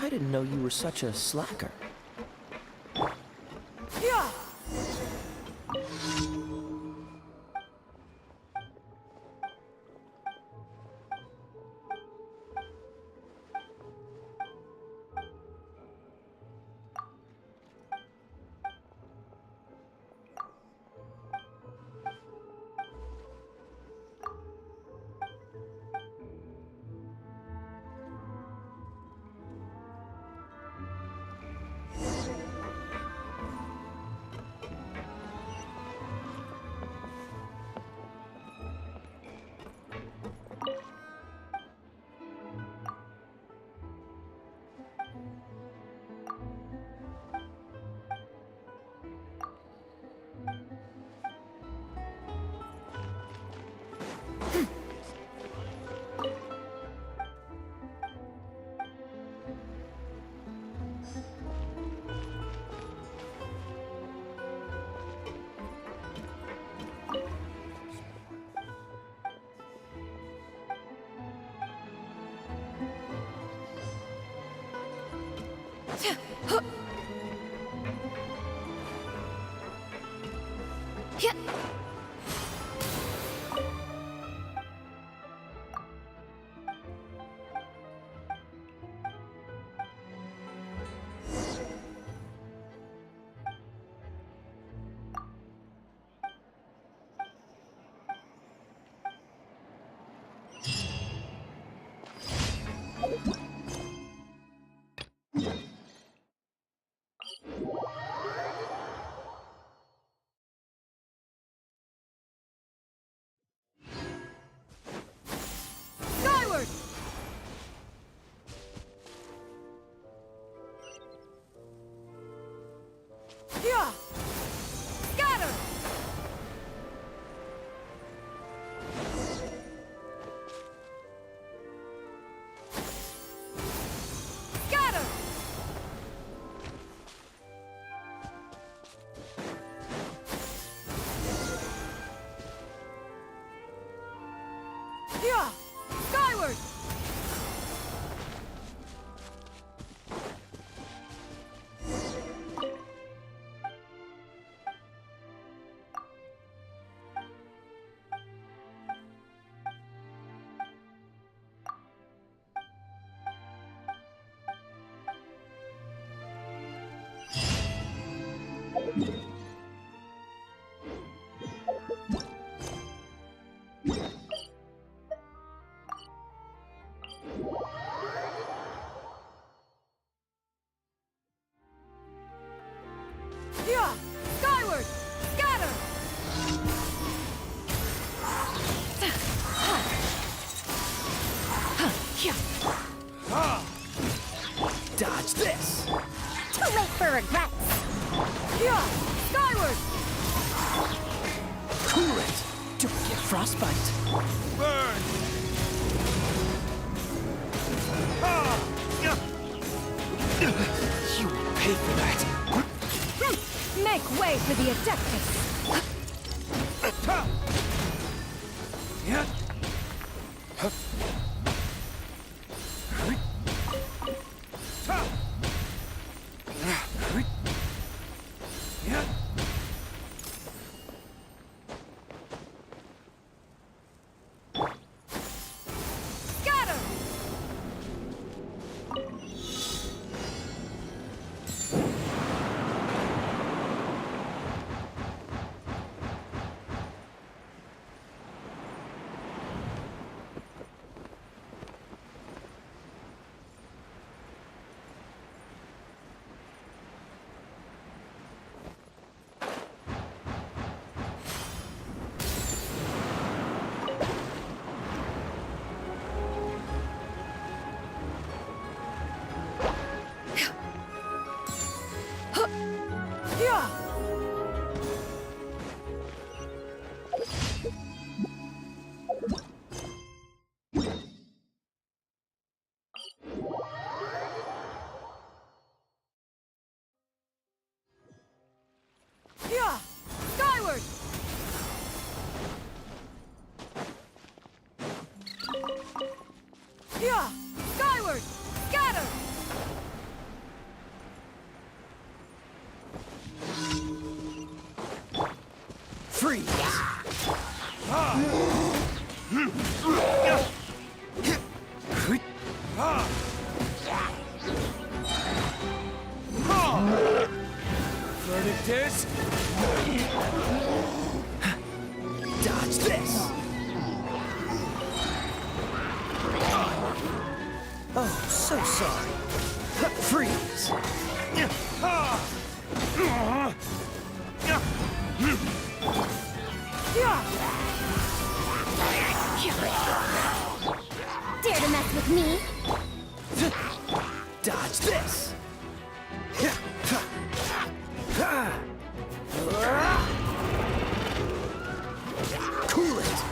I didn't know you were such a slacker. Yeah. Skyward! Yeah! Scatter! Scatter! Yeah! Skyward! Yeah! Skyward! Scatter! Dodge this! Too late for regrets. Yeah! Skyward! Cool it! Don't get frostbite! Burn! You will pay for that! Make way for the Adeptus! Scatter! Freeze! Verdict is... Dodge this! Oh, so sorry. Freeze! Dare to mess with me? Dodge this! Cool it!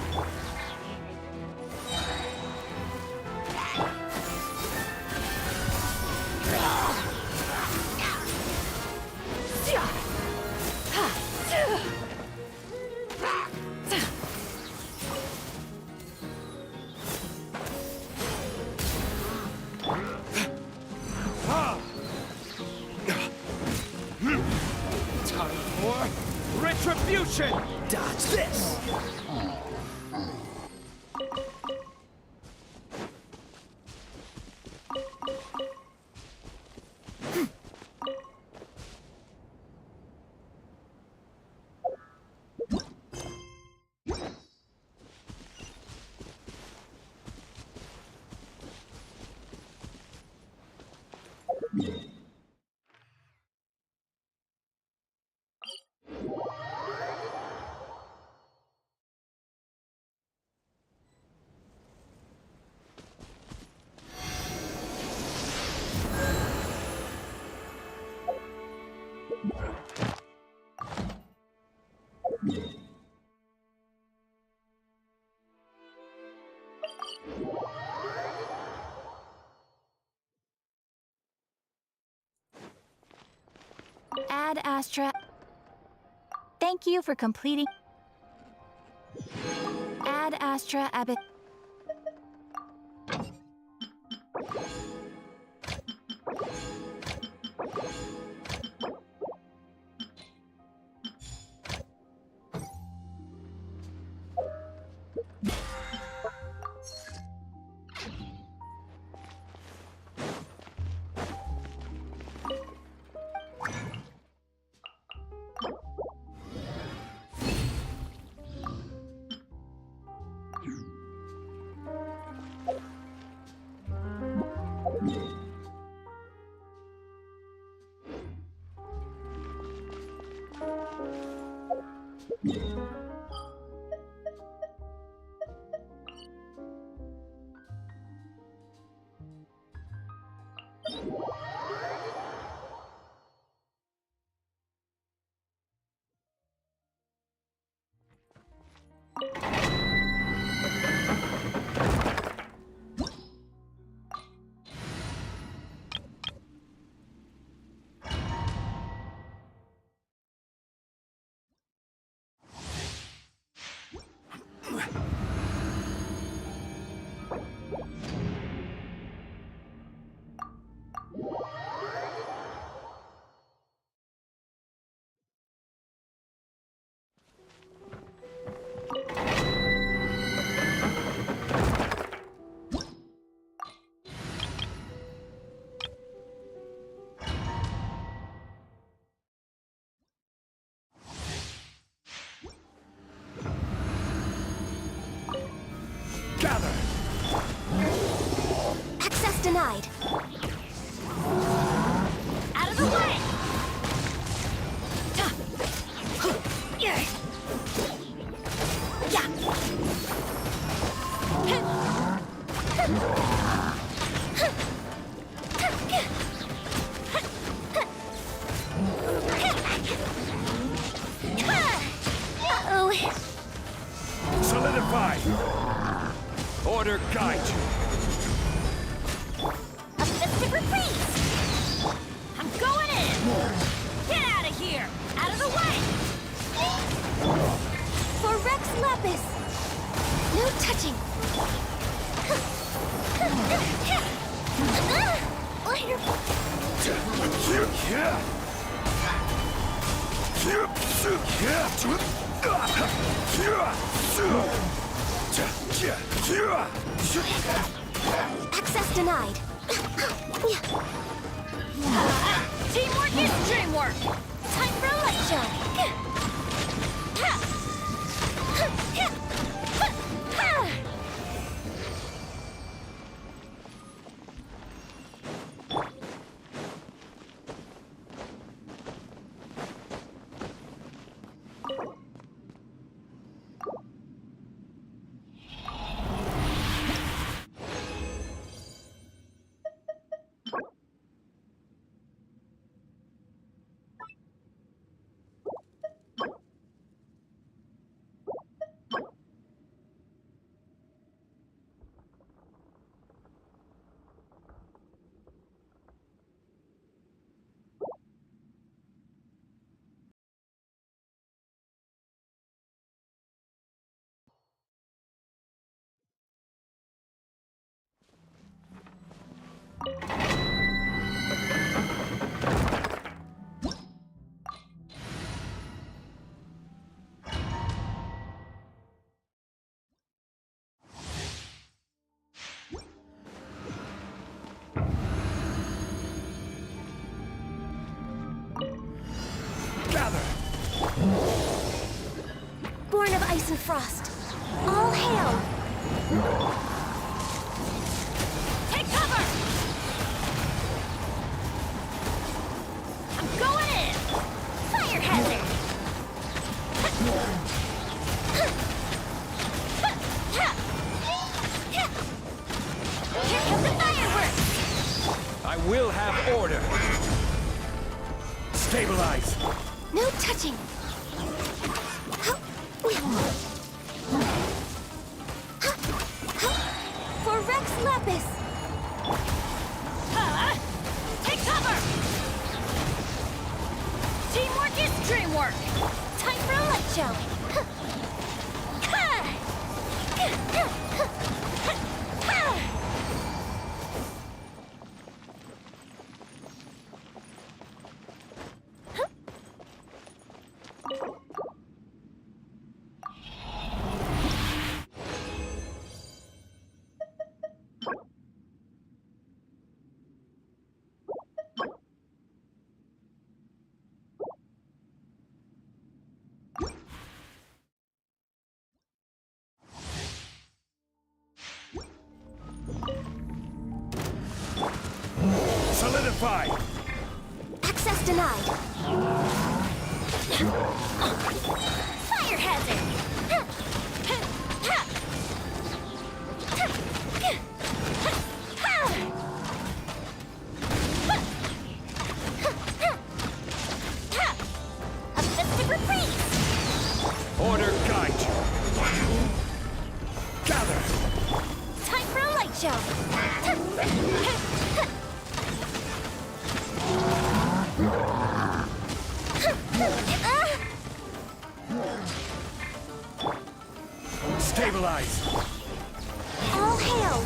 Time for retribution! Dodge this! Ad Astra. Thank you for completing. Ad Astra Abbott. Gather! Access denied. Out of the way! Yeah. Uh-oh. Solidify! Order guide you! A festive reprise! I'm going in! Get out of here! Out of the way! For Rex Lapis! No touching! Access denied. Teamwork is dreamwork! Time for a light show. Gather! Born of ice and frost. All hail. Take cover! I'm going in! Fire hazard! Here come the fireworks! I will have order. Stabilize! No touching. For Rex Lapis. Take cover! Teamwork is dreamwork! Time for a light show. Solidify! Access denied. Fire hazard! A festive reprise. Order guide you. Gather! Time for a light show. Stabilize! All hail.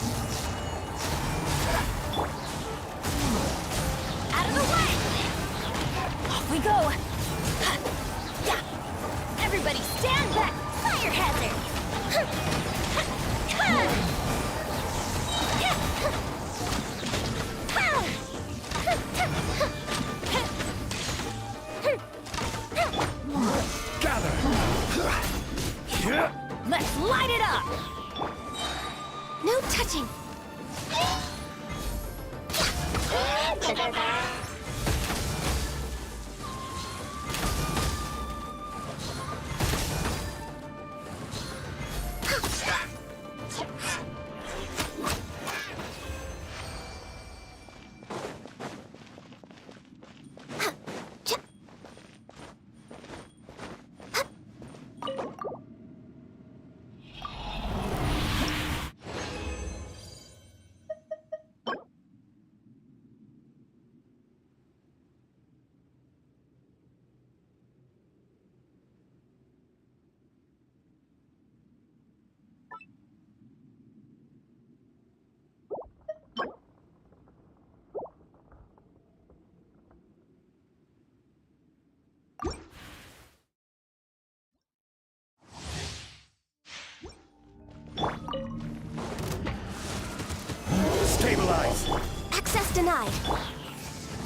Out of the way! Off we go! Everybody stand back! Fire hazard! Gather! Let's light it up! No touching. Stabilize. Access denied.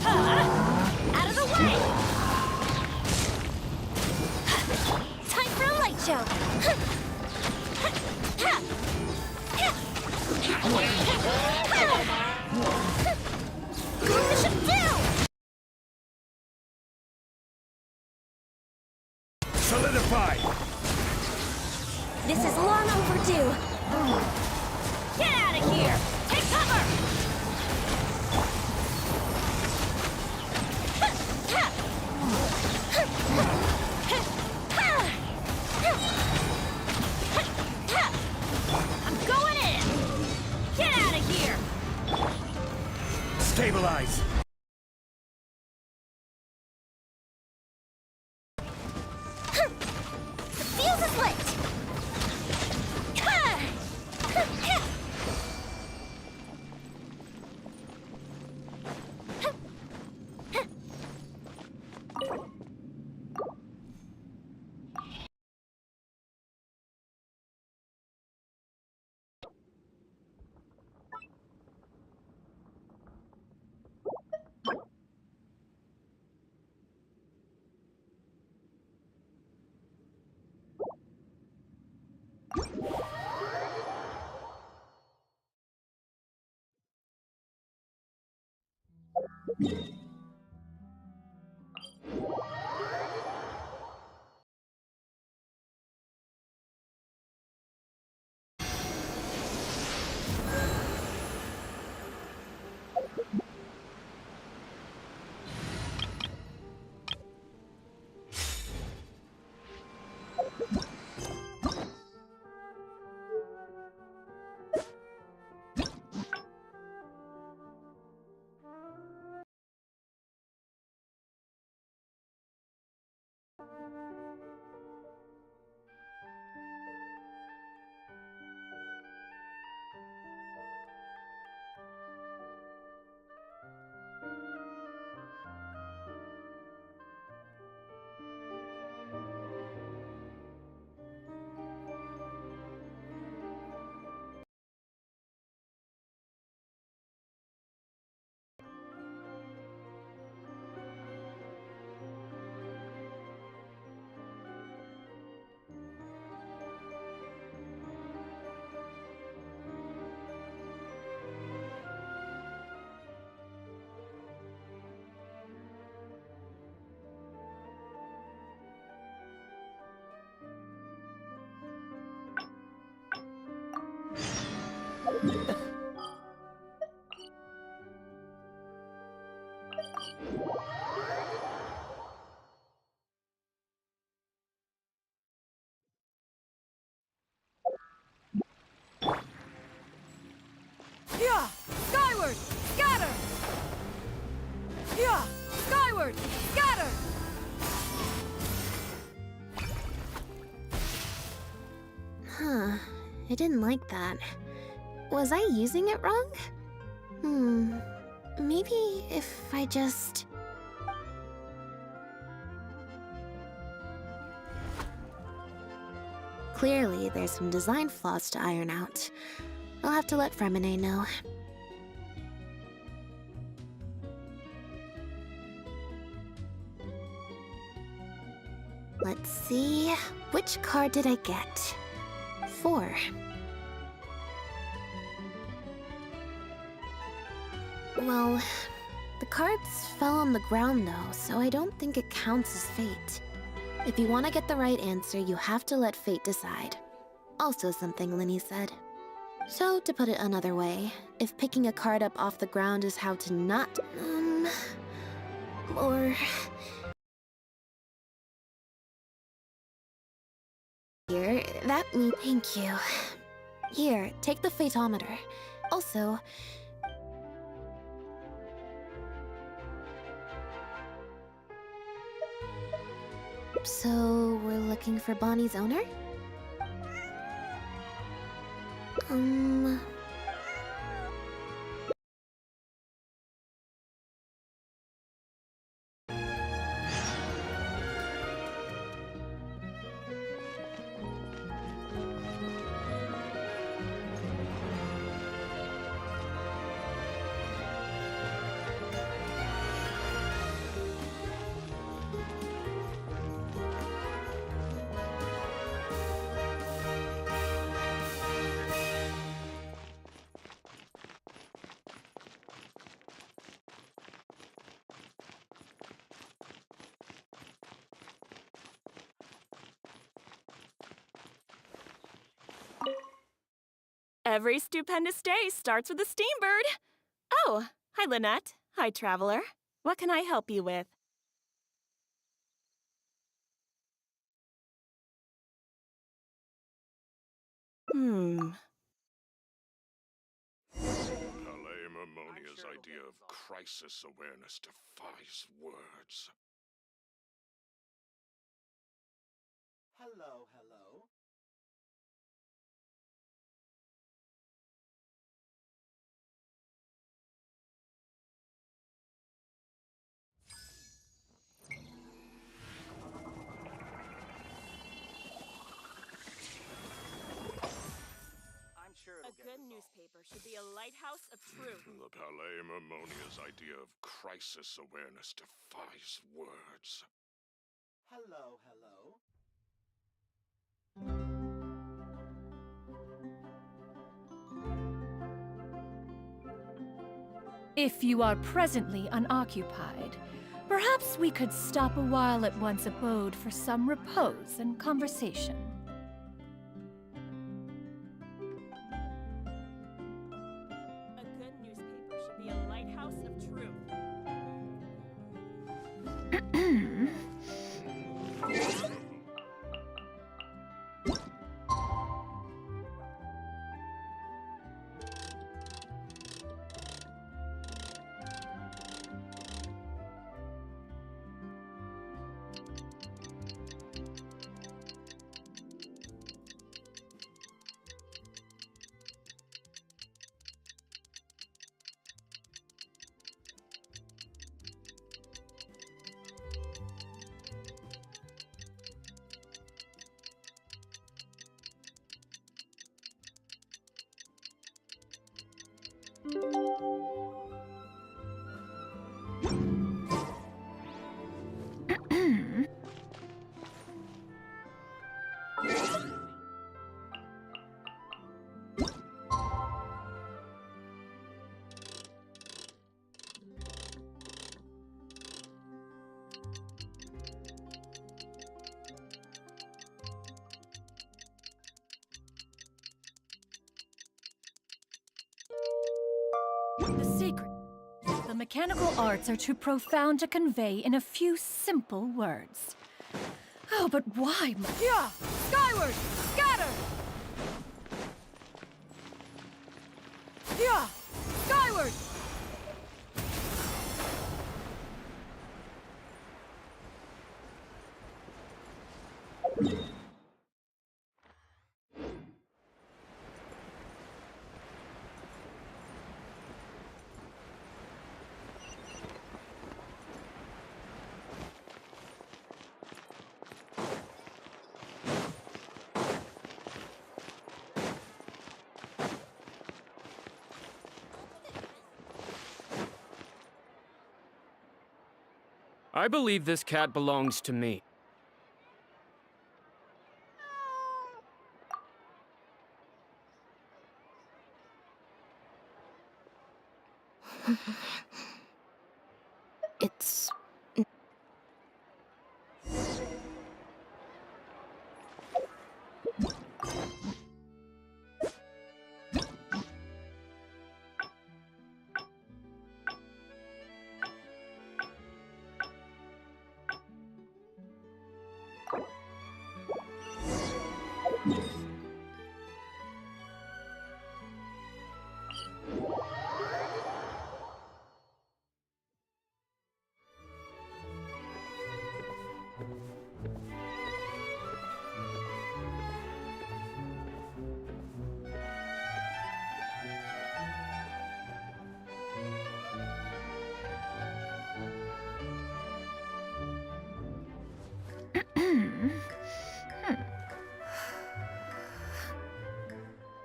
Out of the way! Time for a light show. Mission do! Solidify. This is long overdue. Get out of here! Take cover! I'm going in! Get out of here! Stabilize. The fuse is lit. Yeah! Skyward! Scatter! Yeah! Skyward! Scatter! Huh. I didn't like that. Was I using it wrong? Maybe if I just... Clearly, there's some design flaws to iron out. I'll have to let Fremine know. Let's see... Which card did I get? 4. Well, the cards fell on the ground though, so I don't think it counts as fate. If you want to get the right answer, you have to let fate decide. Also something Linny said. So, to put it another way, if picking a card up off the ground is how to not, or... Here, that me, thank you. Here, take the Fatometer. Also... So, we're looking for Bonnie's owner? Every stupendous day starts with a steambird. Oh, hi Lynette. Hi Traveler. What can I help you with? Palaemamonia's idea of crisis awareness defies words. Hello, hello. I'm sure A it'll get good resolved. newspaper should be a lighthouse of truth. The Palaemamonia's idea of crisis awareness defies words. Hello, hello. If you are presently unoccupied, perhaps we could stop a while at one's abode for some repose and conversation. A good newspaper should be a lighthouse of truth. The secret. The mechanical arts are too profound to convey in a few simple words. Oh, but why? Yeah! Skyward! Scatter! Yeah! Skyward! I believe this cat belongs to me. It's...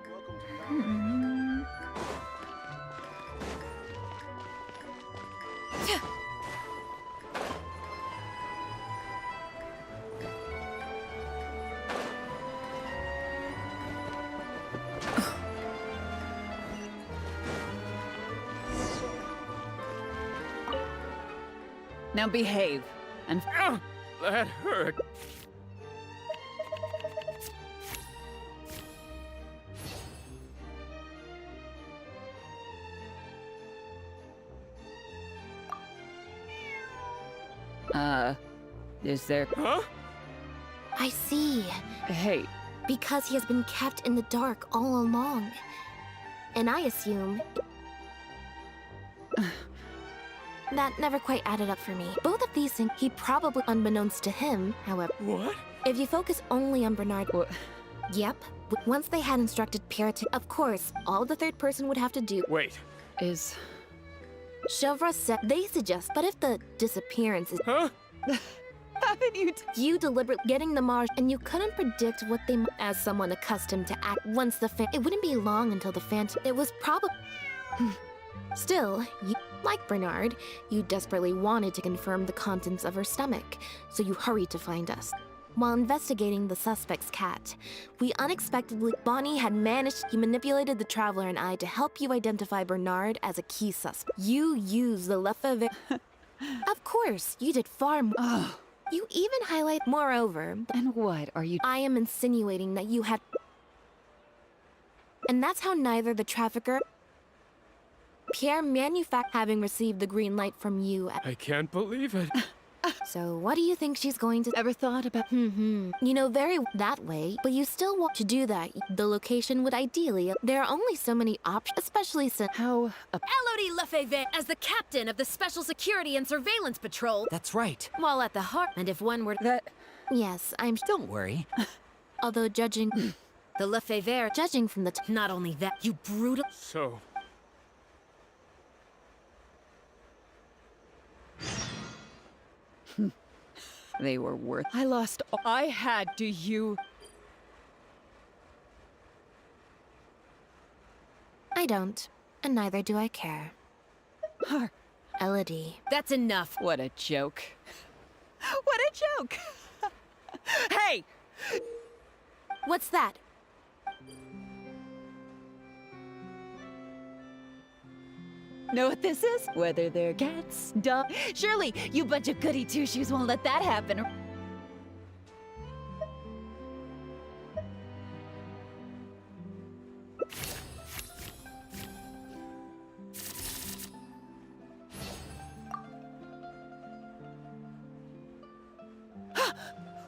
Welcome to Valhalla. Now behave, and Ah, that hurt. Is there... Huh? I see. Hey, Because he has been kept in the dark all along. And I assume... that never quite added up for me. Both of these things, he probably, unbeknownst to him, however. What? If you focus only on Bernard... what? Yep. Once they had instructed Pierre to... Of course, all the third person would have to do... Wait. Is... Chevra said they suggest, but if the disappearance is... Huh? Haven't you... You deliberately getting the Mars, and you couldn't predict what they... As someone accustomed to act once the It wouldn't be long until the Phantom... It was probably... Still, you, like Bernard, you desperately wanted to confirm the contents of her stomach, so you hurried to find us. While investigating the suspect's cat, we unexpectedly... Bonnie had managed... He manipulated the Traveler and I to help you identify Bernard as a key suspect. You used the Lefebvre... Of course, you did far more. Oh, You even highlight... Moreover, and what are you... I am insinuating that you had... And that's how neither the trafficker... Pierre having received the green light from you. I can't believe it. So what do you think she's going to... Ever thought about... You know, very that way, but you still want to do that. The location would ideally... There are only so many options, especially since... How... Elodie Lefebvre as the captain of the Special Security and Surveillance Patrol. That's right. While at the heart, and if one were that... Yes, I'm... Don't worry. Although judging... the Lefebvre, Judging from the... not only that, you brutal. So, They were worth... I lost all I had to you. I don't, and neither do I care. Har. Elodie. That's enough. What a joke. What a joke! Hey! What's that? Know what this is? Whether they're cats, dogs... Surely, you bunch of goody two-shoes won't let that happen.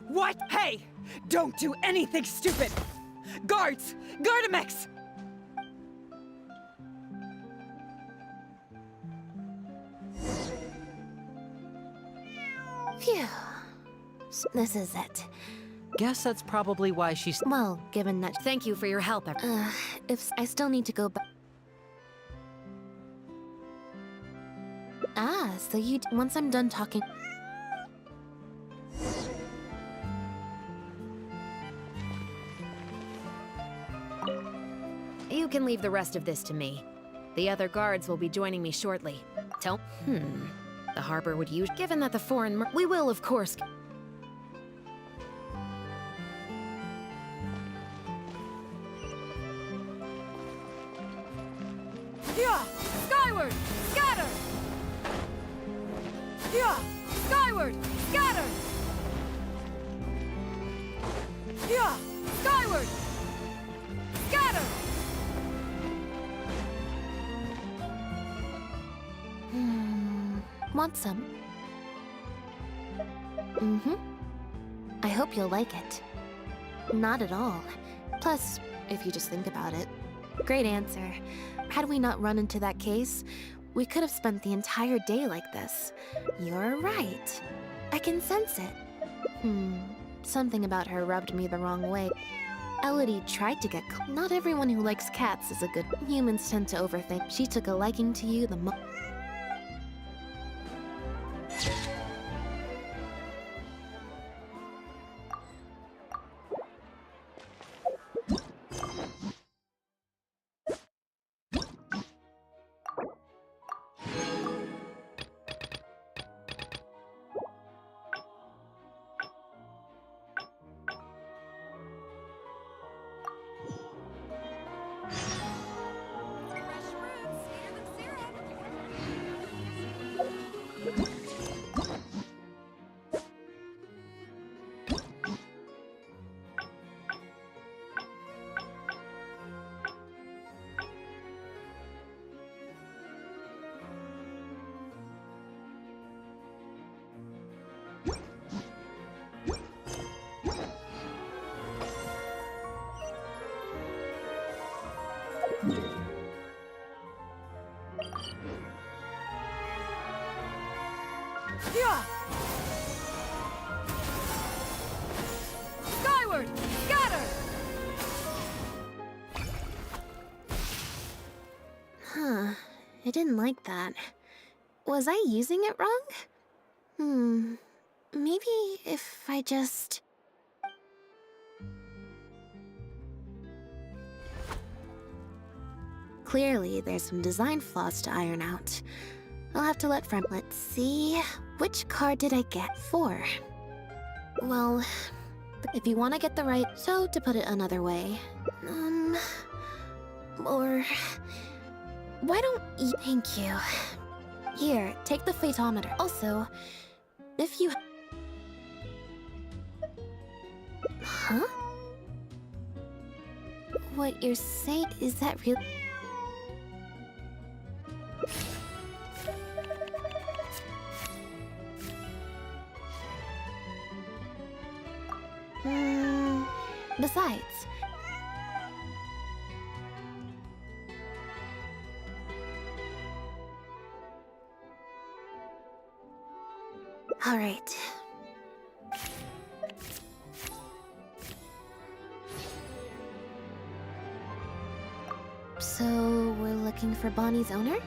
What? Hey! Don't do anything stupid! Guards! Gardamex! Phew. This is it. Guess that's probably why she's... Well, given that... Thank you for your help. If I still need to go back... Ah, so you... Once I'm done talking... You can leave the rest of this to me. The other guards will be joining me shortly. The harbor would use... Given that the foreign... We will, of course... Yeah! Skyward! Scatter! Yeah! Skyward! Scatter! Yeah! Skyward! Scatter! Want some? I hope you'll like it. Not at all. Plus, if you just think about it. Great answer. Had we not run into that case, we could have spent the entire day like this. You're right. I can sense it. Something about her rubbed me the wrong way. Elodie tried to get... Not everyone who likes cats is a good... Humans tend to overthink. She took a liking to you the Yeah! Skyward! Scatter! Huh. I didn't like that. Was I using it wrong? Maybe if I just... Clearly, there's some design flaws to iron out. I'll have to let friend... Let's see... Which card did I get? 4. Well, if you want to get the right... So, to put it another way... Or... Why don't you... Thank you. Here, take the Fatometer. Also, if you... Huh? What you're saying, is that real? Besides... Alright. So, we're looking for Bonnie's owner?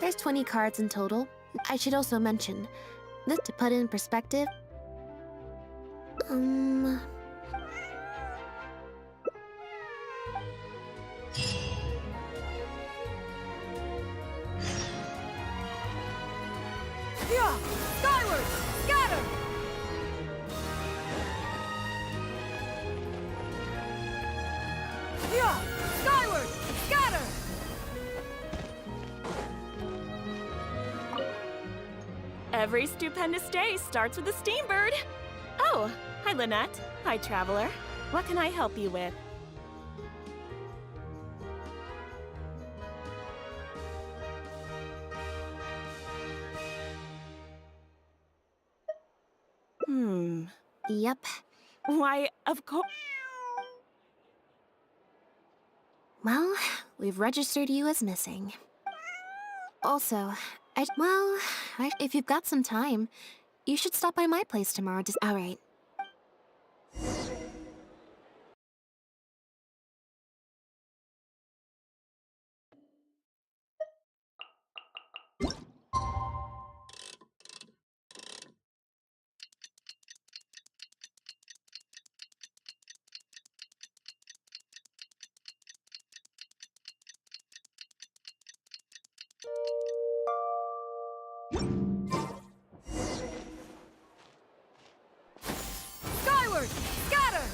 There's 20 cards in total. I should also mention, this to put in perspective... Yeah! Skyward! Scatter! Yeah! Skyward! Scatter! Every stupendous day starts with a steam bird. Oh, hi Lynette. Hi Traveler. What can I help you with? Yep. Why, of course. Well, we've registered you as missing. Also, if you've got some time, you should stop by my place tomorrow to... Alright. Skyward! Scatter!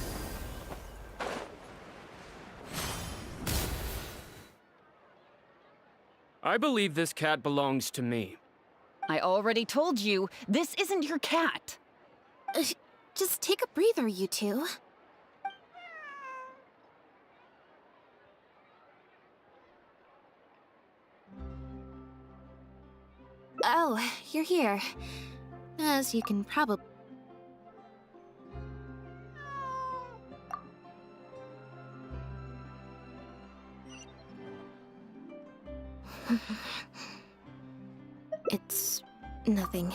I believe this cat belongs to me. I already told you, this isn't your cat. Just take a breather, you two. Oh, you're here. As you can probably... It's... nothing.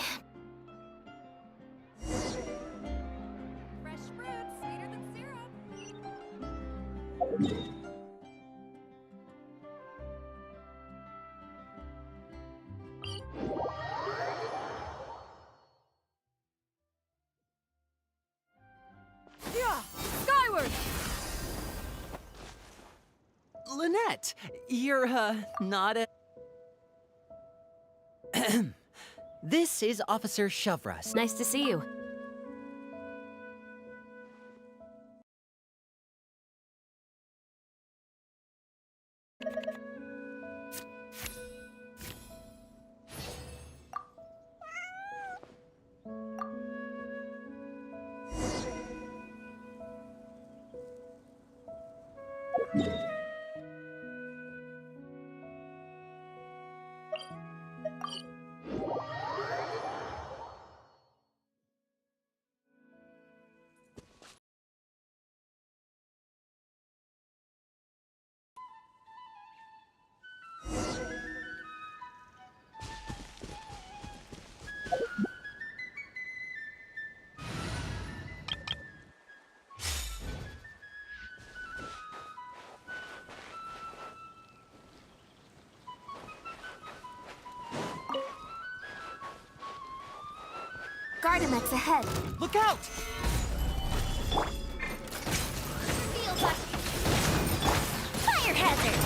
Fresh fruit, sweeter than syrup. Yeah! Skyward! Lynette, you're, not a... This is Officer Shovras. Nice to see you. Gardamex ahead. Look out! Fire hazard!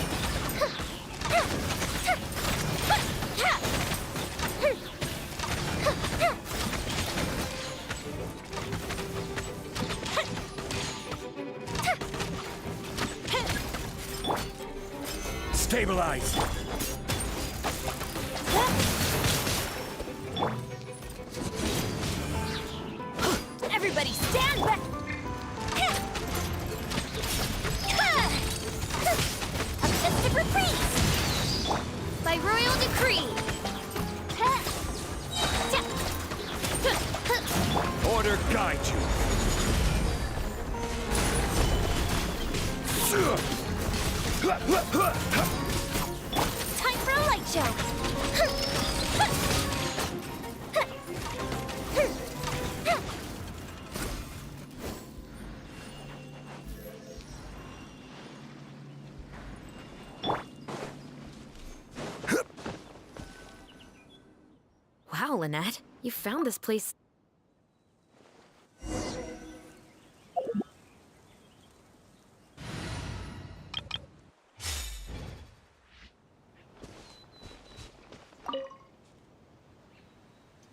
Stabilize! Everybody stand back! Objective reprise! By royal decree! Order guide you! Time for a light show! Wow, Lynette, you found this place.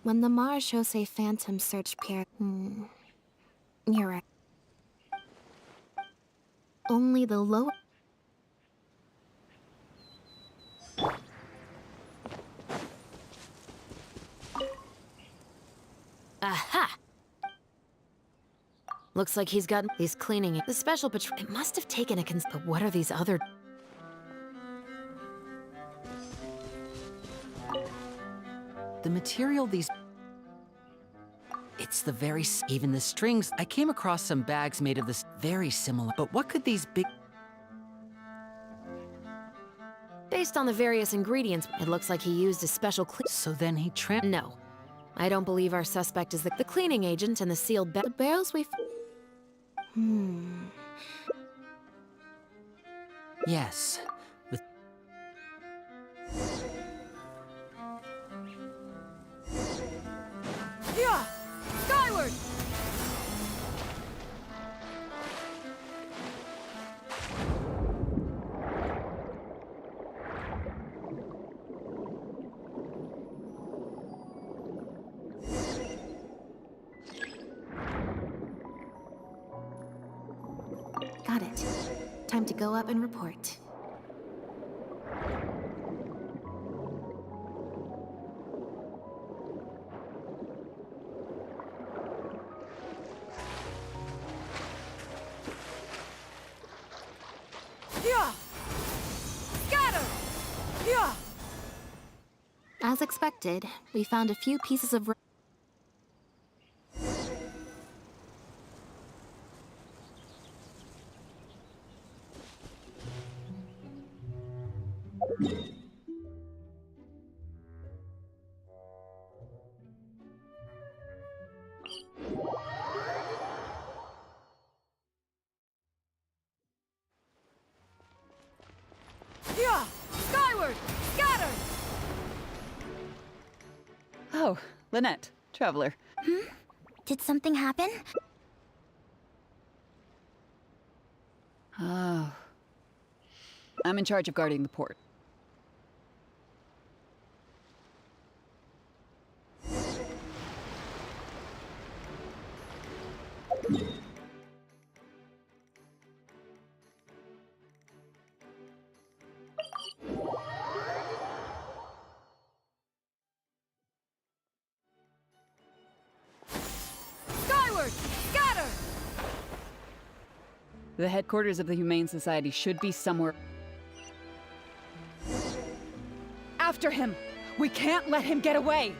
When the Marechaussee Phantom searched Pierre... You're right. Only the lower... Aha! Looks like he's cleaning it. The special patrol... It must have taken a But what are these other... The material these... It's the very... Even the strings... I came across some bags made of this very similar... But what could these big... Based on the various ingredients, it looks like he used a special So then he No. I don't believe our suspect is the cleaning agent and the sealed The barrels we... Yes. The... Yeah! Skyward! Got it. Time to go up and report. Yeah! Scatter! Yeah! As expected, we found a few pieces of... Yeah! Skyward! Scatter! Oh, Lynette, traveler. Did something happen? Oh. I'm in charge of guarding the port. Skyward! Scatter! The headquarters of the Humane Society should be somewhere. After him! We can't let him get away!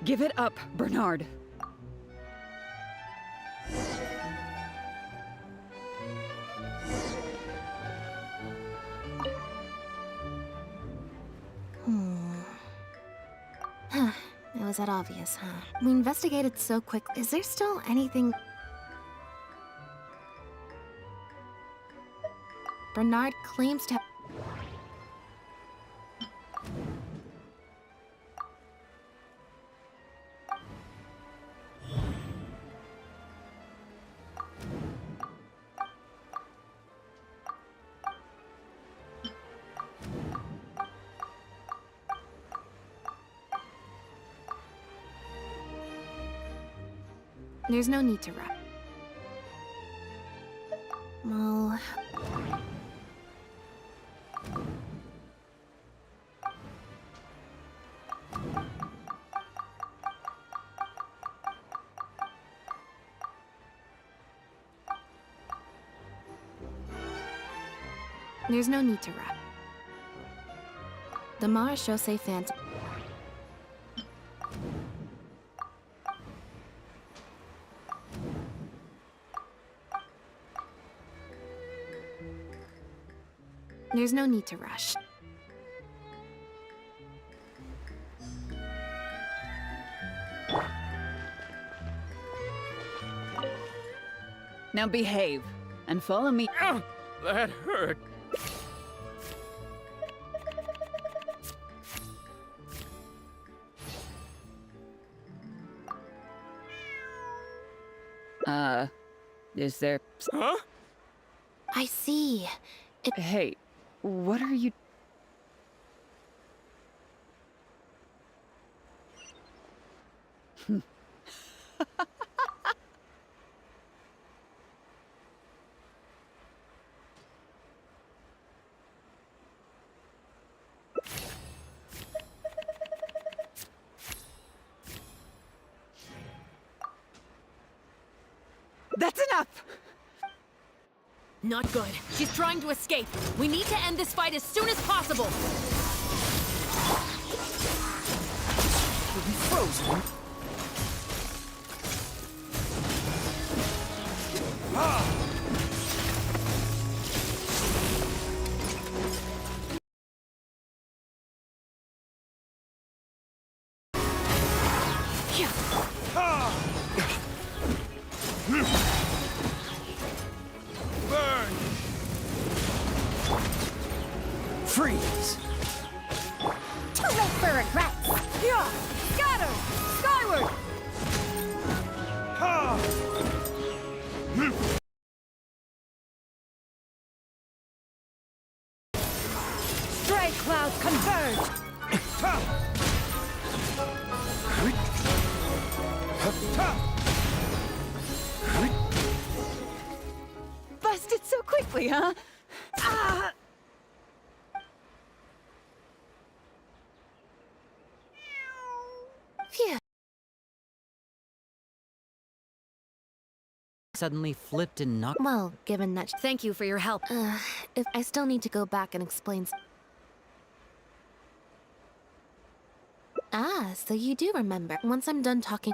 Give it up, Bernard. was that obvious, huh? We investigated so quick. Is there still anything... Bernard claims to have... There's no need to rush. Well... There's no need to rush. The Marechaussee Phantom... There's no need to rush. Now behave and follow me. Ow! That hurt. Is there... Huh? I see. Hey, what are you... That's enough! Not good. She's trying to escape. We need to end this fight as soon as possible. Frozen? Burn! Freeze! Too late for regrets! Yeah! Scatter! Skyward! Stray clouds converge! Busted so quickly, huh? Ah! Phew. Suddenly flipped and knocked. Well, given that... Thank you for your help. if I still need to go back and explain... Ah, so you do remember. Once I'm done talking...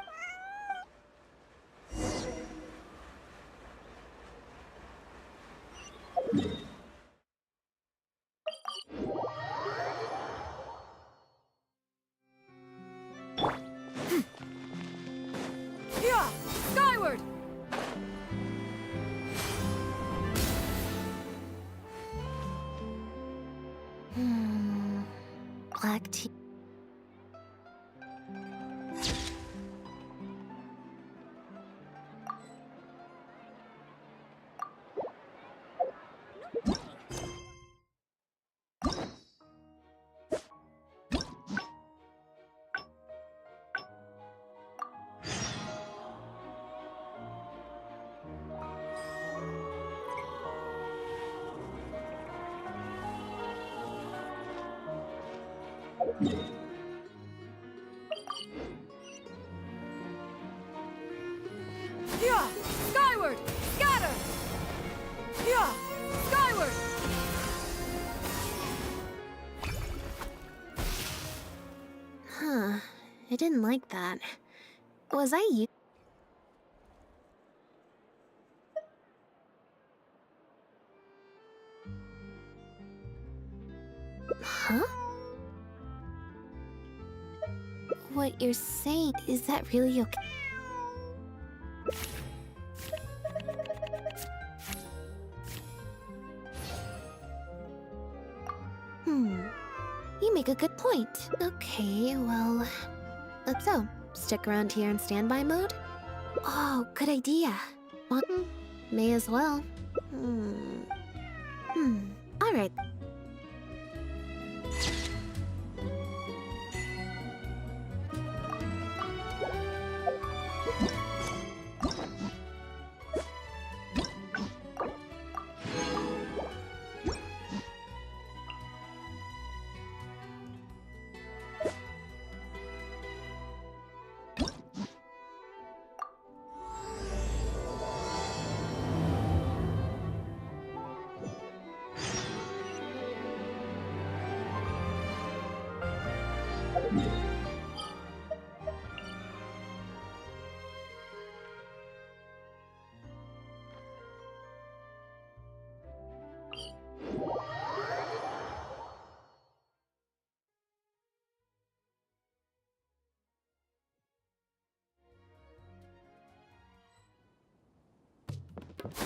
Yeah! Skyward! Black tea... Yeah! Skyward! Scatter! Yeah! Skyward! Huh. I didn't like that. Was I you? Huh? what you're saying. Is that really okay? You make a good point. Okay, well, so, stick around here in standby mode? Oh, good idea. Well, may as well. Alright.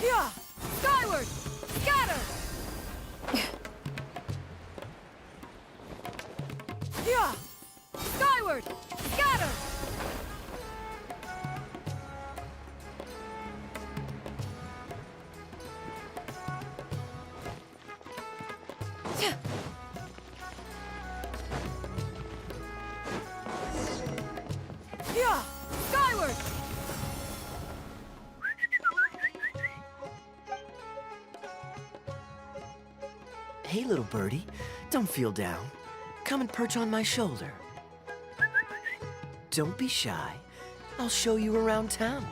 Yeah! Skyward! Scatter! Yeah! Skyward! Scatter! Yeah! Skyward! Hey, little birdie, don't feel down. Come and perch on my shoulder. Don't be shy. I'll show you around town.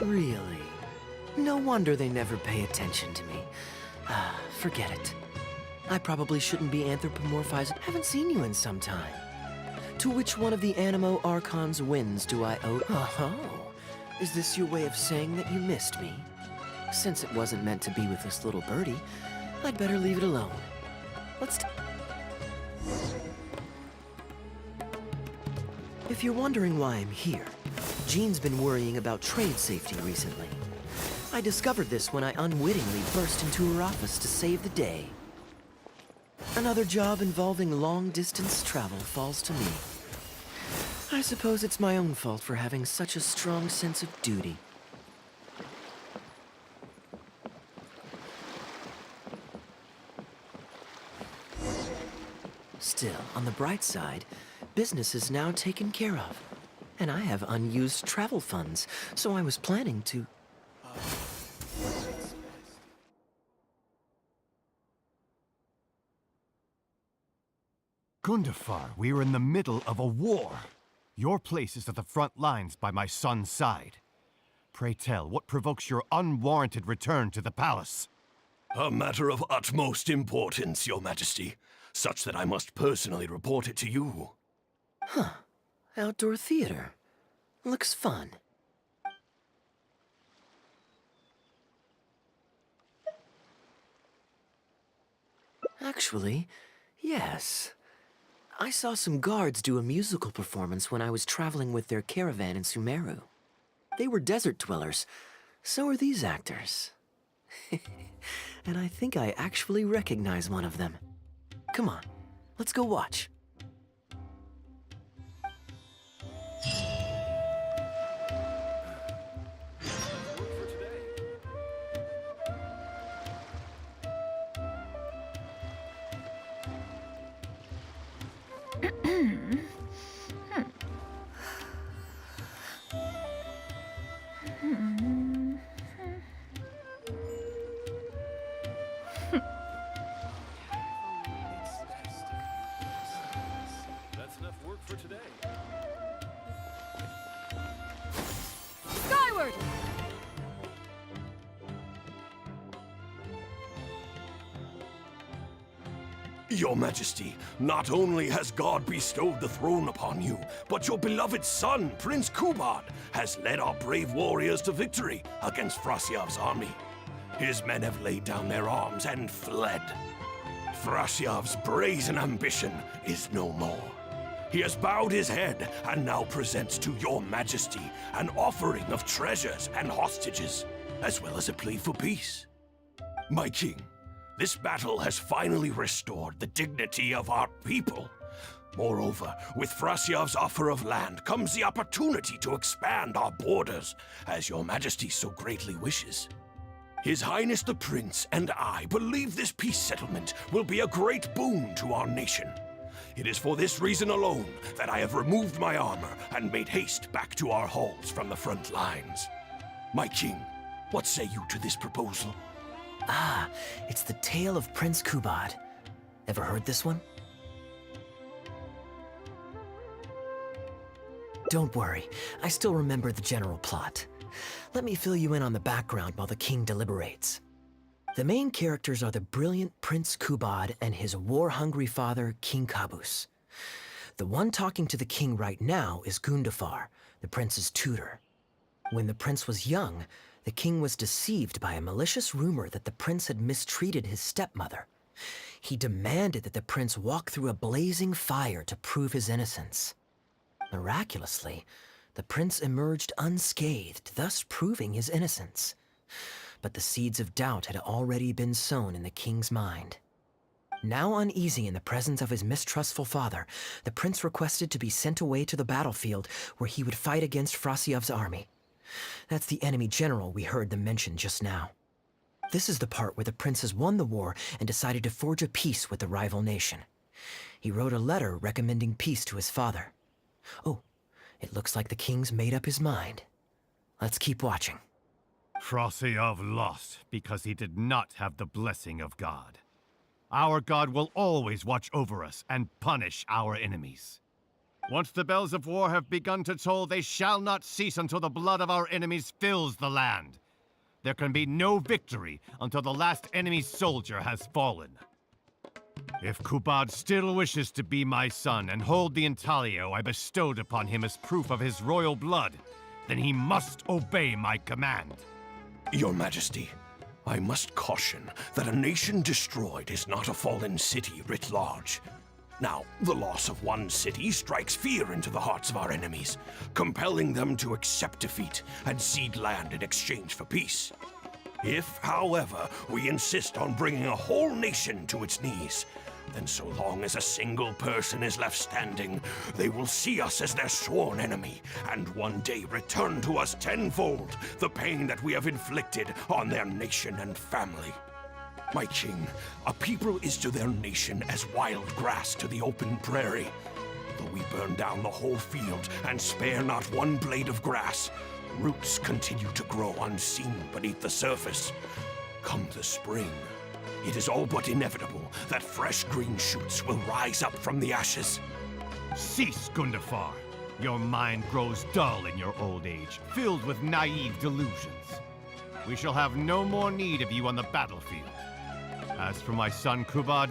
Really? No wonder they never pay attention to me. Forget it. I probably shouldn't be anthropomorphized. Haven't seen you in some time. To which one of the Animo Archon's wins do I owe? Oh, is this your way of saying that you missed me? Since it wasn't meant to be with this little birdie, I'd better leave it alone. Let's If you're wondering why I'm here, Jean's been worrying about trade safety recently. I discovered this when I unwittingly burst into her office to save the day. Another job involving long-distance travel falls to me. I suppose it's my own fault for having such a strong sense of duty. Still, on the bright side, business is now taken care of. And I have unused travel funds, so I was planning to... Gundafar, we are in the middle of a war. Your place is at the front lines by my son's side. Pray tell, what provokes your unwarranted return to the palace? A matter of utmost importance, Your Majesty, such that I must personally report it to you. Huh. Outdoor theater. Looks fun. Actually, yes. I saw some guards do a musical performance when I was traveling with their caravan in Sumeru. They were desert dwellers. So are these actors. And I think I actually recognize one of them. Come on, let's go watch. That's enough work for today. Skyward! Your Majesty, not only has God bestowed the throne upon you, but your beloved son, Prince Kubad, has led our brave warriors to victory against Frasyav's army. His men have laid down their arms and fled. Frasyav's brazen ambition is no more. He has bowed his head and now presents to your Majesty an offering of treasures and hostages, as well as a plea for peace. My king, this battle has finally restored the dignity of our people. Moreover, with Frasyav's offer of land comes the opportunity to expand our borders, as your Majesty so greatly wishes. His Highness the Prince and I believe this peace settlement will be a great boon to our nation. It is for this reason alone that I have removed my armor and made haste back to our halls from the front lines. My king, what say you to this proposal? Ah, it's the tale of Prince Kubad. Ever heard this one? Don't worry, I still remember the general plot. Let me fill you in on the background while the king deliberates. The main characters are the brilliant Prince Kubad and his war-hungry father, King Kabus. The one talking to the king right now is Gundafar, the prince's tutor. When the prince was young, the king was deceived by a malicious rumor that the prince had mistreated his stepmother. He demanded that the prince walk through a blazing fire to prove his innocence. Miraculously, the prince emerged unscathed, thus proving his innocence. But the seeds of doubt had already been sown in the king's mind. Now uneasy in the presence of his mistrustful father, the prince requested to be sent away to the battlefield where he would fight against Frasyav's army. That's the enemy general we heard them mention just now. This is the part where the prince has won the war and decided to forge a peace with the rival nation. He wrote a letter recommending peace to his father. Oh, it looks like the king's made up his mind. Let's keep watching. Frosyav lost because he did not have the blessing of God. Our God will always watch over us and punish our enemies. Once the bells of war have begun to toll, they shall not cease until the blood of our enemies fills the land. There can be no victory until the last enemy soldier has fallen. If Kubad still wishes to be my son and hold the intaglio I bestowed upon him as proof of his royal blood, then he must obey my command. Your Majesty, I must caution that a nation destroyed is not a fallen city writ large. Now, the loss of one city strikes fear into the hearts of our enemies, compelling them to accept defeat and cede land in exchange for peace. If, however, we insist on bringing a whole nation to its knees, then so long as a single person is left standing, they will see us as their sworn enemy, and one day return to us tenfold the pain that we have inflicted on their nation and family. My king, a people is to their nation as wild grass to the open prairie. Though we burn down the whole field and spare not one blade of grass, roots continue to grow unseen beneath the surface. Come the spring, it is all but inevitable that fresh green shoots will rise up from the ashes. Cease, Gundafar. Your mind grows dull in your old age, filled with naive delusions. We shall have no more need of you on the battlefield. As for my son Kubad,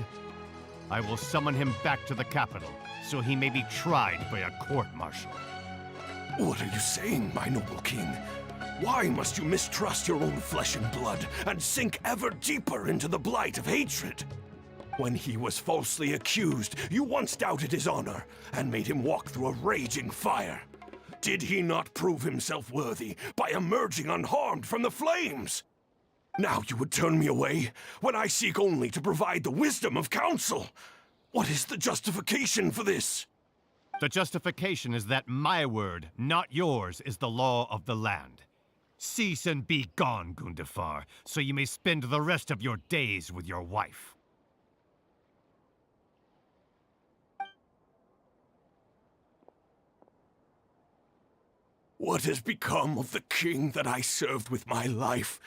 I will summon him back to the capital, so he may be tried by a court-martial. What are you saying, my noble king? Why must you mistrust your own flesh and blood and sink ever deeper into the blight of hatred? When he was falsely accused, you once doubted his honor and made him walk through a raging fire. Did he not prove himself worthy by emerging unharmed from the flames? Now you would turn me away when I seek only to provide the wisdom of counsel. What is the justification for this? The justification is that my word, not yours, is the law of the land. Cease and be gone, Gundafar, so you may spend the rest of your days with your wife. What has become of the king that I served with my life?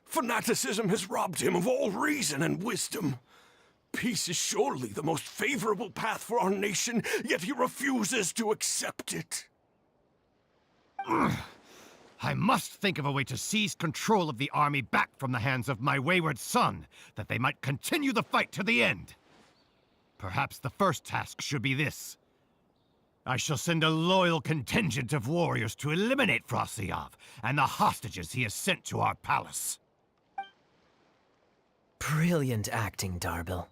Fanaticism has robbed him of all reason and wisdom. Peace is surely the most favorable path for our nation, yet he refuses to accept it. I must think of a way to seize control of the army back from the hands of my wayward son, that they might continue the fight to the end. Perhaps the first task should be this. I shall send a loyal contingent of warriors to eliminate Frosiyov and the hostages he has sent to our palace. Brilliant acting, Darbil.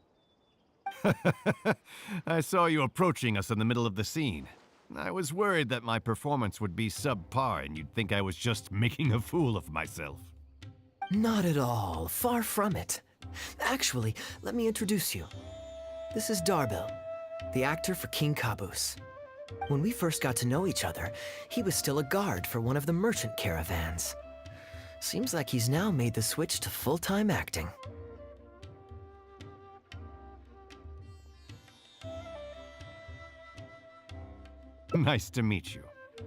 I saw you approaching us in the middle of the scene. I was worried that my performance would be subpar and you'd think I was just making a fool of myself. Not at all. Far from it. Actually, let me introduce you. This is Darbil, the actor for King Caboose. When we first got to know each other, he was still a guard for one of the merchant caravans. Seems like he's now made the switch to full-time acting. Nice to meet you.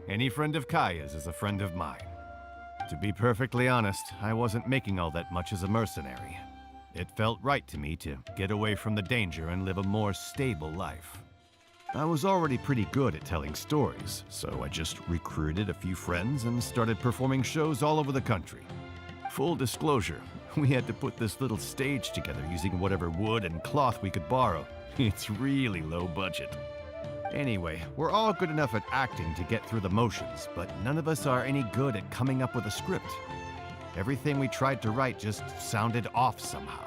Any friend of Kaya's is a friend of mine. To be perfectly honest, I wasn't making all that much as a mercenary. It felt right to me to get away from the danger and live a more stable life. I was already pretty good at telling stories, so I just recruited a few friends and started performing shows all over the country. Full disclosure, we had to put this little stage together using whatever wood and cloth we could borrow. It's really low budget. Anyway, we're all good enough at acting to get through the motions, but none of us are any good at coming up with a script. Everything we tried to write just sounded off somehow.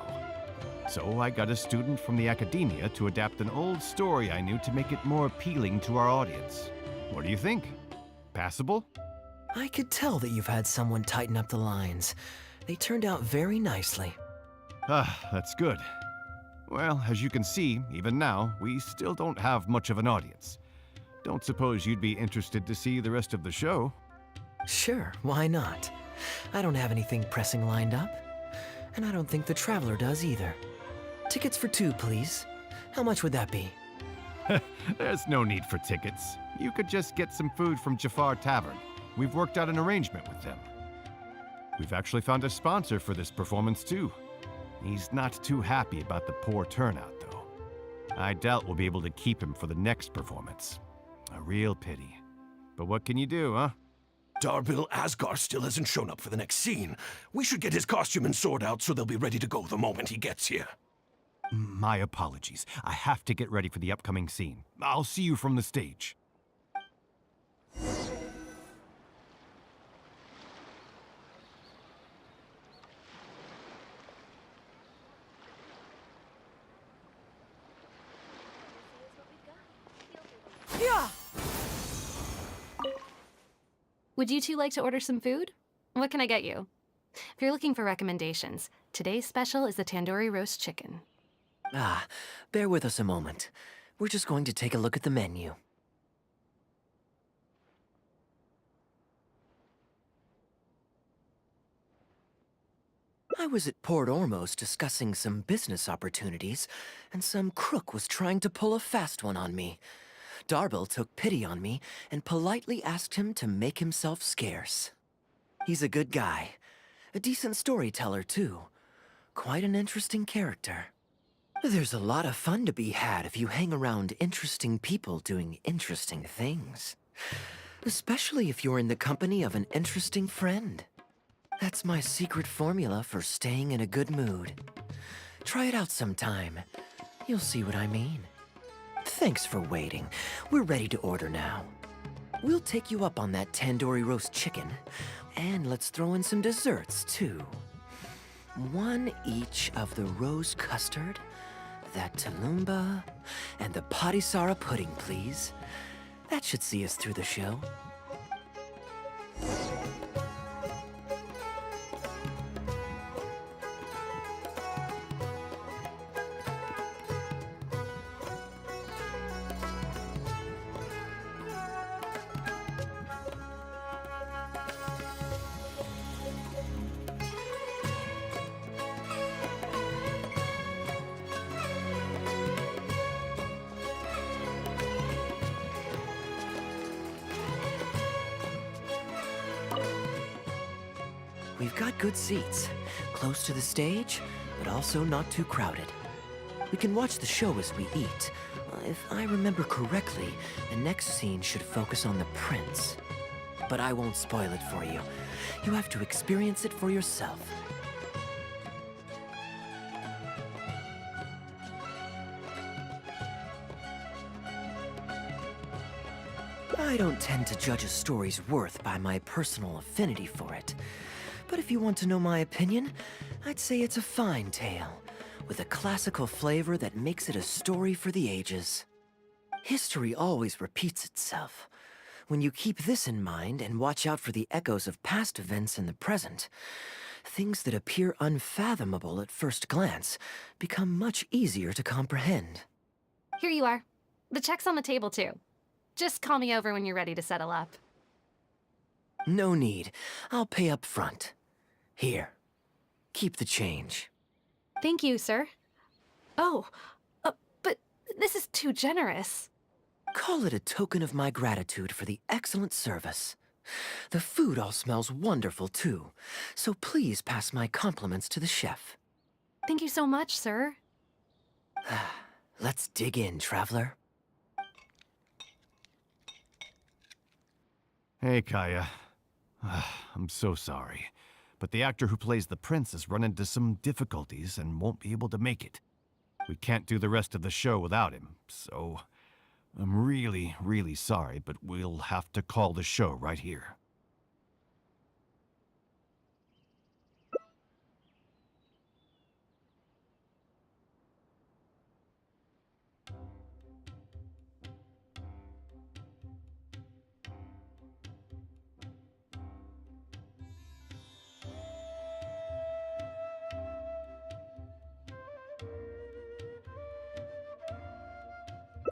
So I got a student from the academia to adapt an old story I knew to make it more appealing to our audience. What do you think? Passable? I could tell that you've had someone tighten up the lines. They turned out very nicely. That's good. Well, as you can see, even now, we still don't have much of an audience. Don't suppose you'd be interested to see the rest of the show? Sure, why not? I don't have anything pressing lined up. And I don't think the Traveler does either. Tickets for 2, please. How much would that be? There's no need for tickets. You could just get some food from Jafar Tavern. We've worked out an arrangement with them. We've actually found a sponsor for this performance, too. He's not too happy about the poor turnout, though. I doubt we'll be able to keep him for the next performance. A real pity. But what can you do, huh? Darbil Asgar still hasn't shown up for the next scene. We should get his costume and sword out so they'll be ready to go the moment he gets here. My apologies. I have to get ready for the upcoming scene. I'll see you from the stage. Would you two like to order some food? What can I get you? If you're looking for recommendations, today's special is the tandoori roast chicken. Bear with us a moment. We're just going to take a look at the menu. I was at Port Ormos discussing some business opportunities, and some crook was trying to pull a fast one on me. Darbil took pity on me and politely asked him to make himself scarce. He's a good guy. A decent storyteller, too. Quite an interesting character. There's a lot of fun to be had if you hang around interesting people doing interesting things. Especially if you're in the company of an interesting friend. That's my secret formula for staying in a good mood. Try it out sometime. You'll see what I mean. Thanks for waiting. We're ready to order now. We'll take you up on that tandoori roast chicken. And let's throw in some desserts, too. 1 each of the rose custard, that talumba, and the patisara pudding, please. That should see us through the show. We've got good seats, close to the stage, but also not too crowded. We can watch the show as we eat. If I remember correctly, the next scene should focus on the prince. But I won't spoil it for you. You have to experience it for yourself. I don't tend to judge a story's worth by my personal affinity for it. But if you want to know my opinion, I'd say it's a fine tale, with a classical flavor that makes it a story for the ages. History always repeats itself. When you keep this in mind and watch out for the echoes of past events in the present, things that appear unfathomable at first glance become much easier to comprehend. Here you are. The check's on the table, too. Just call me over when you're ready to settle up. No need. I'll pay up front. Here. Keep the change. Thank you, sir. Oh, but this is too generous. Call it a token of my gratitude for the excellent service. The food all smells wonderful, too, so please pass my compliments to the chef. Thank you so much, sir. Let's dig in, traveler. Hey, Kaya. I'm so sorry, but the actor who plays the prince has run into some difficulties and won't be able to make it. We can't do the rest of the show without him, so I'm really, really sorry, but we'll have to call the show right here.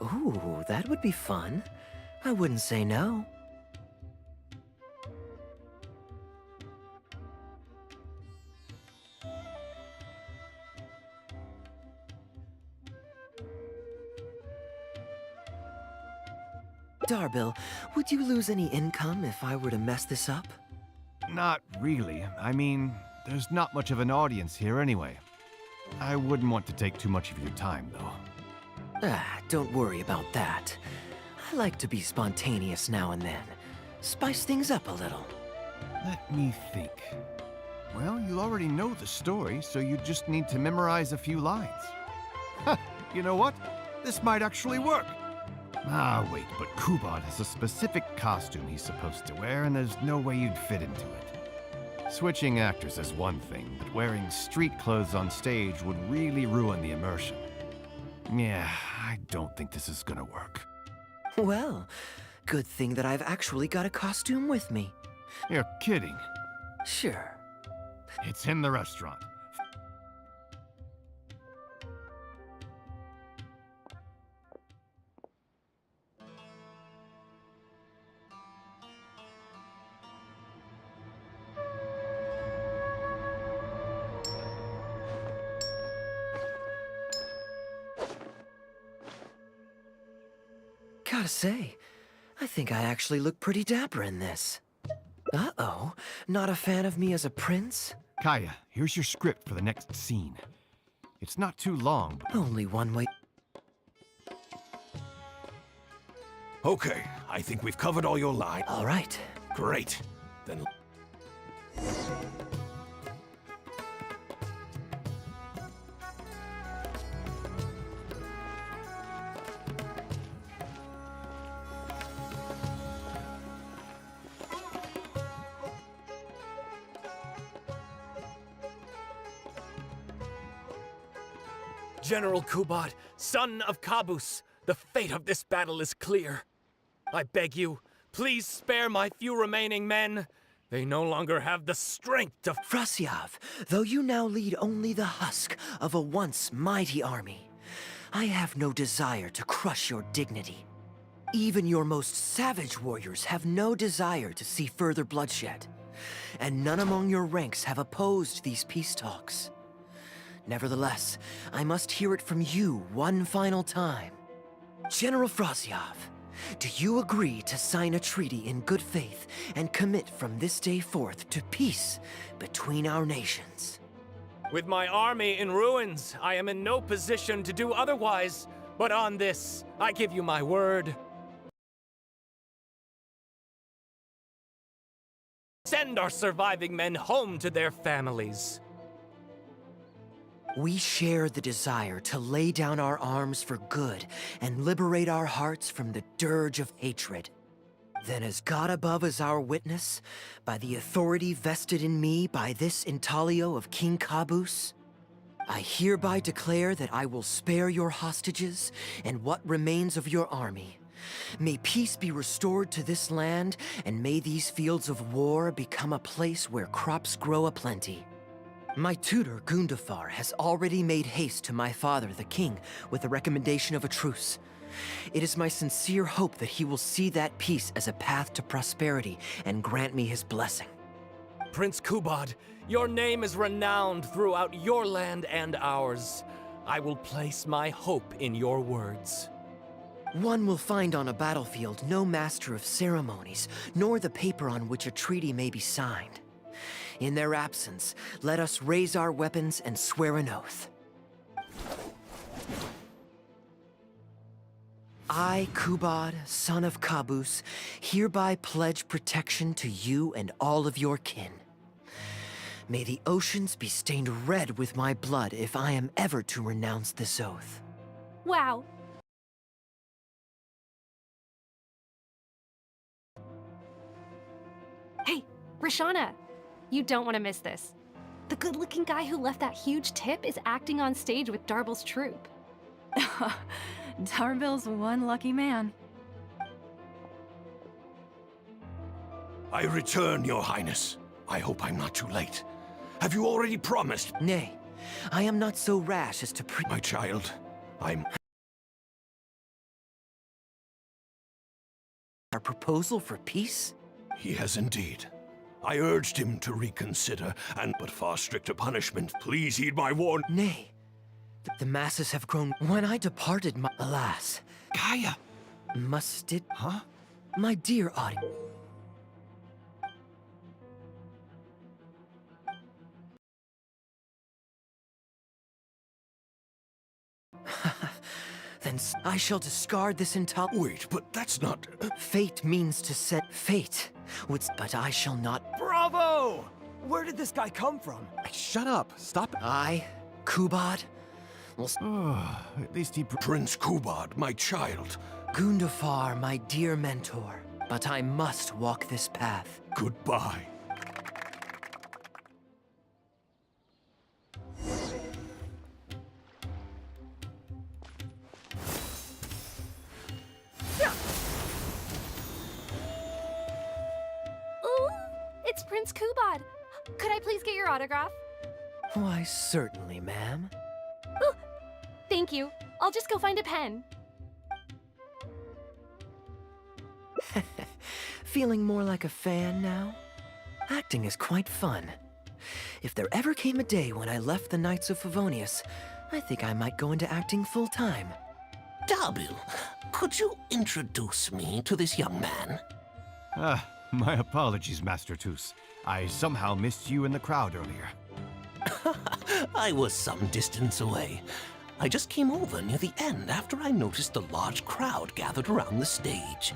Ooh, that would be fun. I wouldn't say no. Darbil, would you lose any income if I were to mess this up? Not really. I mean, there's not much of an audience here anyway. I wouldn't want to take too much of your time, though. Don't worry about that. I like to be spontaneous now and then. Spice things up a little. Let me think. Well, you already know the story, so you just need to memorize a few lines. Ha! You know what? This might actually work. Ah, wait, but Kubot has a specific costume he's supposed to wear, and there's no way you'd fit into it. Switching actors is one thing, but wearing street clothes on stage would really ruin the immersion. Yeah, I don't think this is gonna work. Well, good thing that I've actually got a costume with me. You're kidding. Sure. It's in the restaurant. Gotta say, I think I actually look pretty dapper in this. Uh-oh, not a fan of me as a prince? Kaya, here's your script for the next scene. It's not too long, but... Only one way. Okay, I think we've covered all your lines. All right. Great. Then... General Kubot, son of Kabus, the fate of this battle is clear. I beg you, please spare my few remaining men. They no longer have the strength to... Frasyav, though you now lead only the husk of a once mighty army, I have no desire to crush your dignity. Even your most savage warriors have no desire to see further bloodshed, and none among your ranks have opposed these peace talks. Nevertheless, I must hear it from you one final time. General Frasyav, do you agree to sign a treaty in good faith and commit from this day forth to peace between our nations? With my army in ruins, I am in no position to do otherwise. But on this, I give you my word. Send our surviving men home to their families. We share the desire to lay down our arms for good and liberate our hearts from the dirge of hatred. Then as God above is our witness, by the authority vested in me by this intaglio of King Caboose, I hereby declare that I will spare your hostages and what remains of your army. May peace be restored to this land, and may these fields of war become a place where crops grow aplenty. My tutor, Gundafar, has already made haste to my father, the king, with the recommendation of a truce. It is my sincere hope that he will see that peace as a path to prosperity and grant me his blessing. Prince Kubad, your name is renowned throughout your land and ours. I will place my hope in your words. One will find on a battlefield no master of ceremonies, nor the paper on which a treaty may be signed. In their absence, let us raise our weapons and swear an oath. I, Kubad, son of Caboose, hereby pledge protection to you and all of your kin. May the oceans be stained red with my blood if I am ever to renounce this oath. Wow. Hey, Rashana, you don't want to miss this. The good-looking guy who left that huge tip is acting on stage with Darble's troupe. Darble's one lucky man. I return, Your Highness. I hope I'm not too late. Have you already promised? Nay, I am not so rash as to My child, I'm... Our proposal for peace? He has indeed. I urged him to reconsider, but far stricter punishment. Please heed my warning. Nay, the masses have grown. When I departed, alas. Gaia! Must it? Huh? My dear audience. Then I shall discard this entire— Wait, but that's not... Fate means to set fate. But I shall not— Bravo! Where did this guy come from? Shut up. Stop. I, Kubad, At least he... Prince Kubad, my child. Gundafar, my dear mentor. But I must walk this path. Goodbye. Ooh, it's Prince Kubad. Could I please get your autograph? Why, certainly, ma'am. Ooh, thank you. I'll just go find a pen. Feeling more like a fan now? Acting is quite fun. If there ever came a day when I left the Knights of Favonius, I think I might go into acting full-time. Darbil, could you introduce me to this young man? My apologies, Master Toos. I somehow missed you in the crowd earlier. I was some distance away. I just came over near the end after I noticed the large crowd gathered around the stage.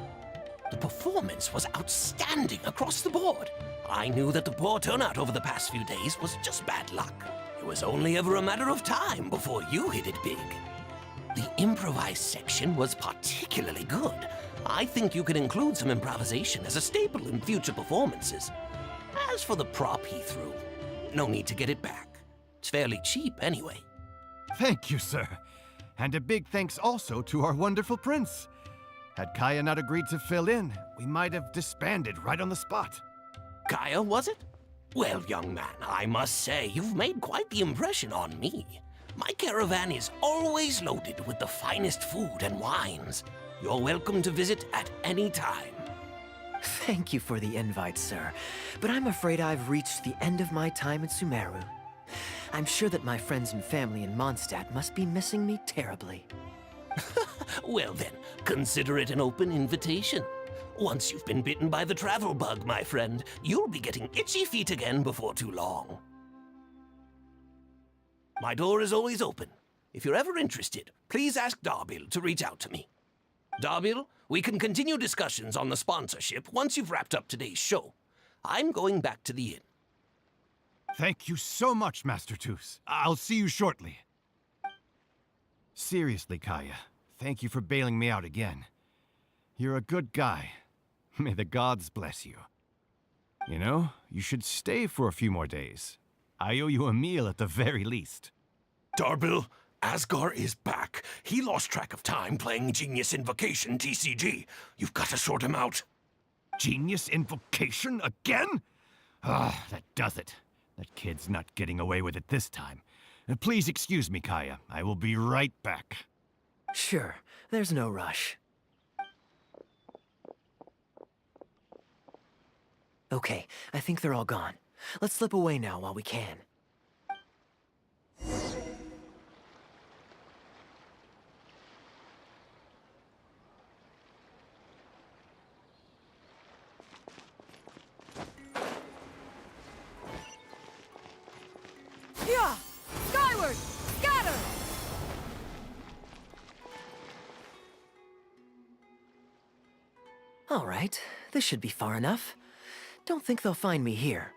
The performance was outstanding across the board. I knew that the poor turnout over the past few days was just bad luck. It was only ever a matter of time before you hit it big. The improvised section was particularly good. I think you could include some improvisation as a staple in future performances. As for the prop he threw, no need to get it back. It's fairly cheap anyway. Thank you, sir. And a big thanks also to our wonderful prince. Had Kaya not agreed to fill in, we might have disbanded right on the spot. Kaya, was it? Well, young man, I must say you've made quite the impression on me. My caravan is always loaded with the finest food and wines. You're welcome to visit at any time. Thank you for the invite, sir, but I'm afraid I've reached the end of my time at Sumeru. I'm sure that my friends and family in Mondstadt must be missing me terribly. Well then, consider it an open invitation. Once you've been bitten by the travel bug, my friend, you'll be getting itchy feet again before too long. My door is always open. If you're ever interested, please ask Darbil to reach out to me. Darbil, we can continue discussions on the sponsorship once you've wrapped up today's show. I'm going back to the inn. Thank you so much, Master Toos. I'll see you shortly. Seriously, Kaya, thank you for bailing me out again. You're a good guy. May the gods bless you. You know, you should stay for a few more days. I owe you a meal at the very least. Darbil, Asgar is back. He lost track of time playing Genius Invocation TCG. You've got to sort him out. Genius Invocation again? Ah, that does it. That kid's not getting away with it this time. Please excuse me, Kaya. I will be right back. Sure, there's no rush. Okay, I think they're all gone. Let's slip away now while we can. Yeah! Skyward! Scatter! All right, this should be far enough. Don't think they'll find me here.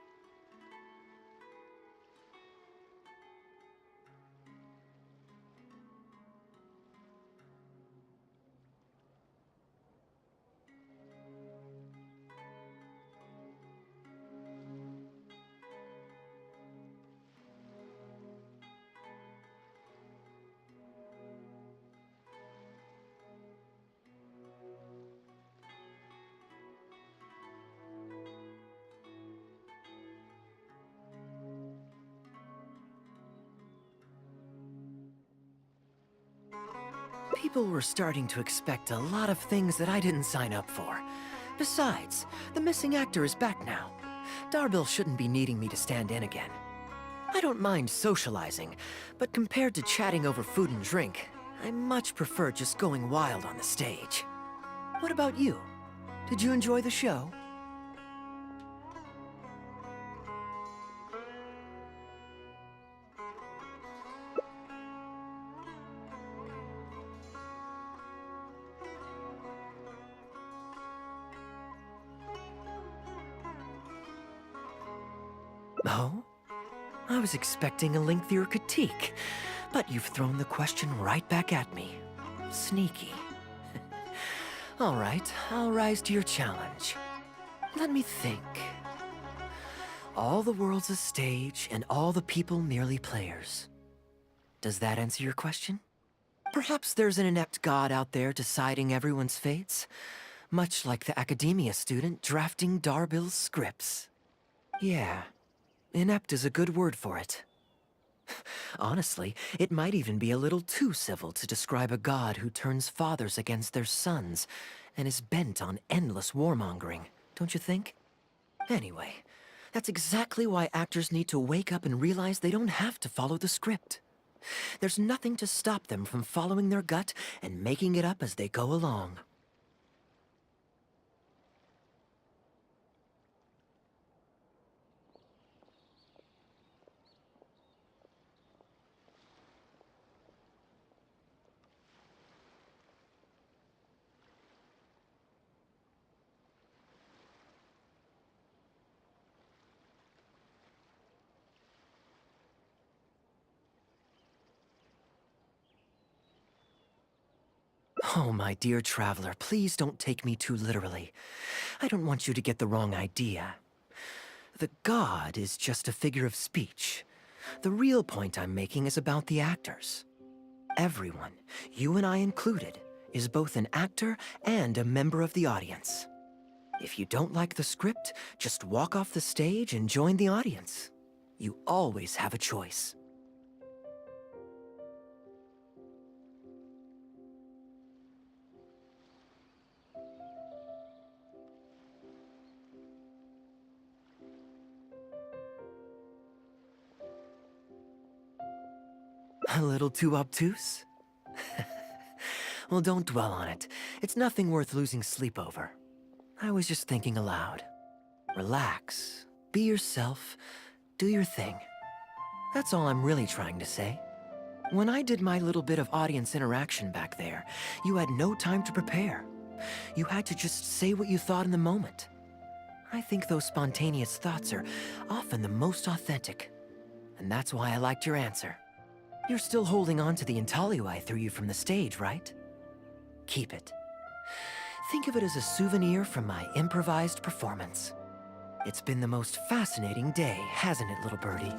People were starting to expect a lot of things that I didn't sign up for. Besides, the missing actor is back now. Darbil shouldn't be needing me to stand in again. I don't mind socializing, but compared to chatting over food and drink, I much prefer just going wild on the stage. What about you? Did you enjoy the show? Oh? I was expecting a lengthier critique, but you've thrown the question right back at me. Sneaky. All right, I'll rise to your challenge. Let me think. All the world's a stage, and all the people merely players. Does that answer your question? Perhaps there's an inept god out there deciding everyone's fates, much like the academia student drafting Darbil's scripts. Yeah. Inept is a good word for it. Honestly, it might even be a little too civil to describe a god who turns fathers against their sons and is bent on endless warmongering, don't you think? Anyway, that's exactly why actors need to wake up and realize they don't have to follow the script. There's nothing to stop them from following their gut and making it up as they go along. Oh, my dear traveler, please don't take me too literally. I don't want you to get the wrong idea. The god is just a figure of speech. The real point I'm making is about the actors. Everyone, you and I included, is both an actor and a member of the audience. If you don't like the script, just walk off the stage and join the audience. You always have a choice. A little too obtuse? Well, don't dwell on it. It's nothing worth losing sleep over. I was just thinking aloud. Relax, be yourself, do your thing. That's all I'm really trying to say. When I did my little bit of audience interaction back there, you had no time to prepare. You had to just say what you thought in the moment. I think those spontaneous thoughts are often the most authentic. And that's why I liked your answer. You're still holding on to the intaglio I threw you from the stage, right? Keep it. Think of it as a souvenir from my improvised performance. It's been the most fascinating day, hasn't it, little birdie?